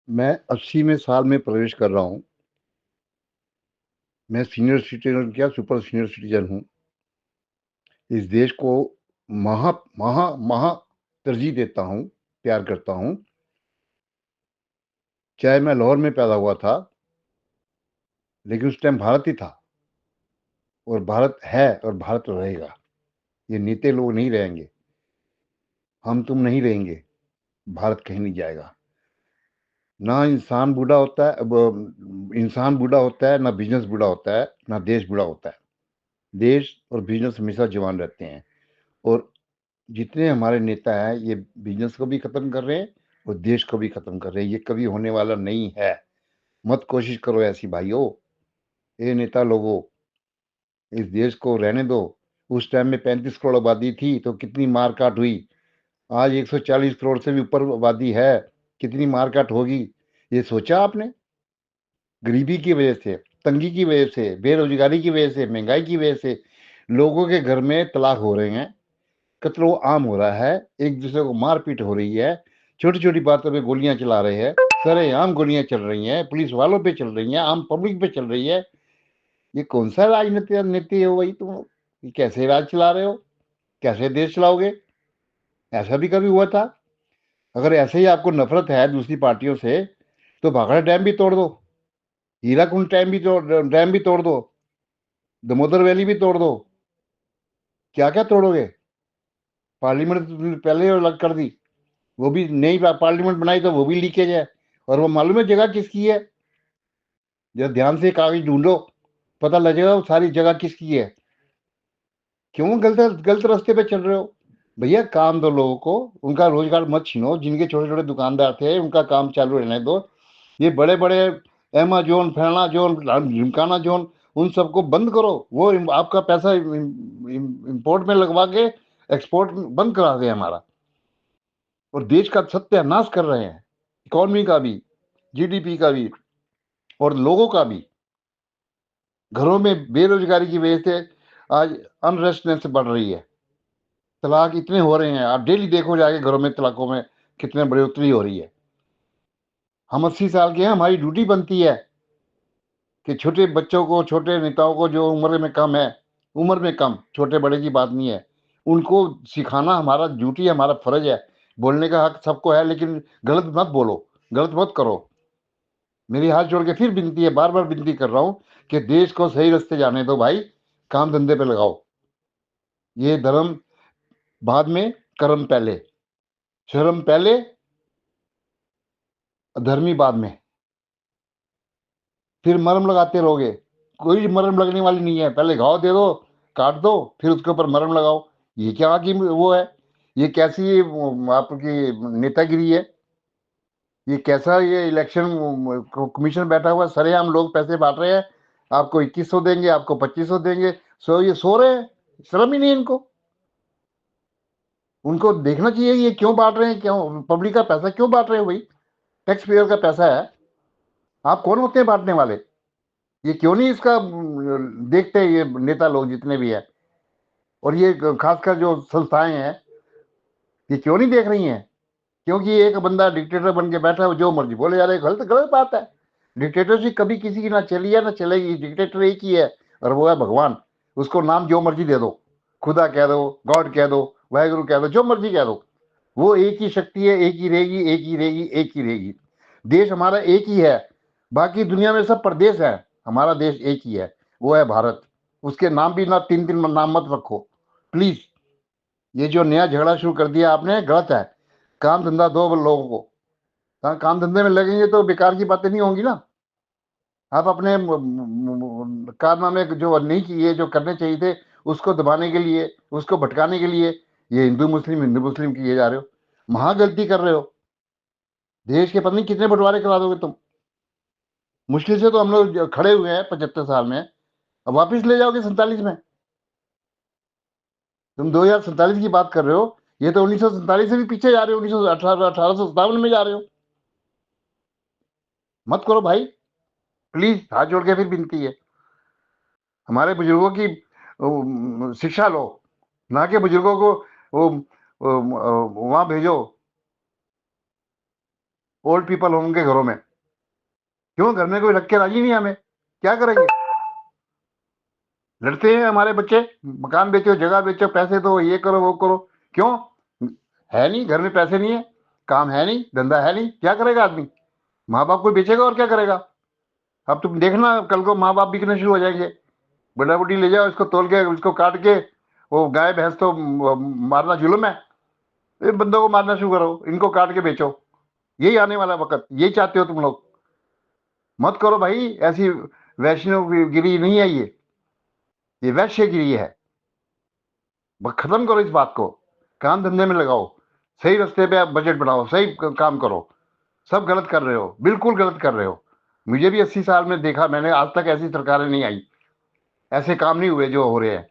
मैं 80वें साल में प्रवेश कर रहा हूँ। मैं सीनियर सिटीजन क्या सुपर सीनियर सिटीजन हूँ। इस देश को महा महा महा तरजीह देता हूँ, प्यार करता हूँ। चाहे मैं लाहौर में पैदा हुआ था, लेकिन उस टाइम भारत ही था, और भारत है और भारत रहेगा। ये नेते लोग नहीं रहेंगे, हम तुम नहीं रहेंगे, भारत कहीं नहीं जाएगा। ना इंसान बूढ़ा होता है, इंसान बूढ़ा होता है, ना बिजनेस बूढ़ा होता है, ना देश बूढ़ा होता है। देश और बिजनेस हमेशा जवान रहते हैं। और जितने हमारे नेता हैं, ये बिजनेस को भी खत्म कर रहे हैं और देश को भी खत्म कर रहे हैं। ये कभी होने वाला नहीं है। मत कोशिश करो ऐसी भाइयों। ये नेता लोगों, इस देश को रहने दो। उस टाइम में 35 करोड़ आबादी थी तो कितनी मारकाट हुई। आज 140 करोड़ से भी ऊपर आबादी है, कितनी मारकाट होगी। ये सोचा आपने? गरीबी की वजह से, तंगी की वजह से, बेरोजगारी की वजह से, महंगाई की वजह से लोगों के घर में तलाक हो रहे हैं, कत्लो आम हो रहा है, एक दूसरे को मारपीट हो रही है, छोटी छोटी बातों पे गोलियां चला रहे हैं, सरेआम गोलियां चल रही हैं, पुलिस वालों पे चल रही हैं, आम पब्लिक पे चल रही है। ये कौन सा राजनीति नीति है भाई? तुम ये कैसे राज चला रहे हो? कैसे देश चलाओगे? ऐसा भी कभी हुआ था? अगर ऐसे ही आपको नफरत है दूसरी पार्टियों से, तो भाखड़ा डैम भी तोड़ दो, हीराकुंड डैम भी तोड़ दो, दमोदर वैली भी तोड़ दो। क्या क्या तोड़ोगे? पार्लियामेंट तो तुमने पहले ही अलग कर दी। वो भी नई पार्लियामेंट बनाई तो वो भी लीकेज है। और वो मालूम है जगह किसकी है? जरा ध्यान से कागज ढूंढो, पता लगेगा वो सारी जगह किसकी है। क्यों गलत गलत रास्ते पे चल रहे हो? भैया काम दो लोगों को, उनका रोजगार मत छीनो। जिनके छोटे छोटे दुकानदार थे उनका काम चालू रहने दो। ये बड़े बड़े एमाजोन, फैना जोन, ढिमकाना जोन, उन सबको बंद करो। वो आपका पैसा इंपोर्ट में लगवा के एक्सपोर्ट बंद करा दे हमारा। और देश का सत्यानाश कर रहे हैं, इकोनॉमी का भी, जीडीपी का भी, और लोगों का भी। घरों में बेरोजगारी की वजह से आज अनरेस्टनेस बढ़ रही है। तलाक इतने हो रहे हैं, आप डेली देखो जाके घरों में तलाकों में कितने बढ़ोतरी हो रही है। हम 80 साल के हैं, हमारी ड्यूटी बनती है कि छोटे बच्चों को, छोटे नेताओं को जो उम्र में कम है, उम्र में कम, छोटे बड़े की बात नहीं है, उनको सिखाना हमारा ड्यूटी है, हमारा फर्ज है। बोलने का हक सबको है, लेकिन गलत मत बोलो, गलत मत करो। मेरी हाथ जोड़ के फिर विनती है, बार बार विनती कर रहा हूं कि देश को सही रास्ते जाने दो भाई। काम धंधे पे लगाओ। ये धर्म बाद में, कर्म पहले। शर्म पहले, धर्मी बाद में। फिर मरहम लगाते रहोगे, कोई मरहम लगने वाली नहीं है। पहले घाव दे दो, काट दो, फिर उसके ऊपर मरहम लगाओ। ये क्या की वो है? ये कैसी आपकी नेतागिरी है? ये कैसा ये इलेक्शन कमीशन बैठा हुआ, सरेआम लोग पैसे बांट रहे हैं। आपको 2100 देंगे, आपको 2500 देंगे। ये सो रहे हैं, शर्म ही नहीं इनको। उनको देखना चाहिए ये क्यों बांट रहे हैं, क्यों पब्लिक का पैसा क्यों बांट रहे हो भाई? टैक्स पेयर का पैसा है। आप कौन होते हैं बांटने वाले? ये क्यों नहीं इसका देखते हैं ये नेता लोग जितने भी है, और ये खासकर जो संस्थाएं हैं, ये क्यों नहीं देख रही हैं? क्योंकि एक बंदा डिक्टेटर बन के बैठा है, जो मर्जी बोले जा रहे, गलत गलत बात है। डिक्टेटरशिप कभी किसी की ना चली है ना चलेगी। डिक्टेटर एक ही है, और वो है भगवान। उसको नाम जो मर्जी दे दो, खुदा कह दो, गॉड कह दो, वाहेगुरु कह दो, जो मर्जी कह दो। वो एक ही शक्ति है, एक ही रहेगी, एक ही रहेगी, एक ही रहेगी। देश हमारा एक ही है, बाकी दुनिया में सब प्रदेश है। हमारा देश एक ही है, वो है भारत। उसके नाम भी ना तीन तीन नाम मत रखो प्लीज। ये जो नया झगड़ा शुरू कर दिया आपने, गलत है। काम धंधा दो लोगों को। काम धंधे में लगेंगे तो बेकार की बातें नहीं होंगी ना। आप अपने कारनामे जो नहीं किए, जो करने चाहिए थे, उसको दबाने के लिए, उसको भटकाने के लिए ये हिंदू मुस्लिम किए जा रहे हो। महा गलती कर रहे हो। देश के पता नहीं कितने बंटवारे करा दोगे तुम। मुश्किल से तो हम लोग खड़े हुए हैं 75 साल में, अब वापिस ले जाओगे 47 में? तुम 2047 की बात कर रहे हो, ये तो 1947 से भी पीछे जा रहे हो, 1857 में जा रहे हो। मत करो भाई, प्लीज, हाथ जोड़ के फिर विनती है। हमारे बुजुर्गों की शिक्षा लो, ना कि बुजुर्गों को वहां भेजो। ओल्ड पीपल होंगे घरों में, क्यों घर में कोई रख के राजी नहीं, हमें क्या करेंगे? लड़ते हैं हमारे बच्चे, मकान बेचो, जगह बेचो, पैसे दो, ये करो वो करो। क्यों? है नहीं घर में, पैसे नहीं है, काम है नहीं, धंधा है नहीं, क्या करेगा आदमी? माँ बाप को बेचेगा और क्या करेगा? अब तुम देखना कल को माँ बाप बिकने शुरू हो जाएंगे। बड़ा बुढ़ी ले जाओ, इसको तोल के, इसको काट के, वो गाय भैंस तो मारना जुल्म है, इन बंदों को मारना शुरू करो, इनको काट के बेचो। यही आने वाला वक्त, यही चाहते हो तुम लोग। मत करो भाई ऐसी, वैष्णवगिरी नहीं है ये वैश्यगिरी है। खत्म करो इस बात को, काम धंधे में लगाओ, सही रास्ते पे आप बजट बनाओ, सही काम करो। सब गलत कर रहे हो, बिल्कुल गलत कर रहे हो। मुझे भी 80 साल में देखा मैंने, आज तक ऐसी सरकारें नहीं आई, ऐसे काम नहीं हुए जो हो रहे हैं।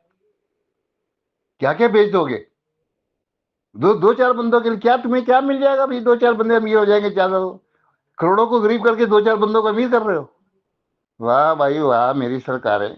क्या क्या बेच दोगे? दो दो चार बंदों के लिए क्या तुम्हें क्या मिल जाएगा भाई? दो चार बंदे अमीर हो जाएंगे, ज्यादा करोड़ों को गरीब करके दो चार बंदों को अमीर कर रहे हो। वाह भाई वाह, मेरी सरकार है।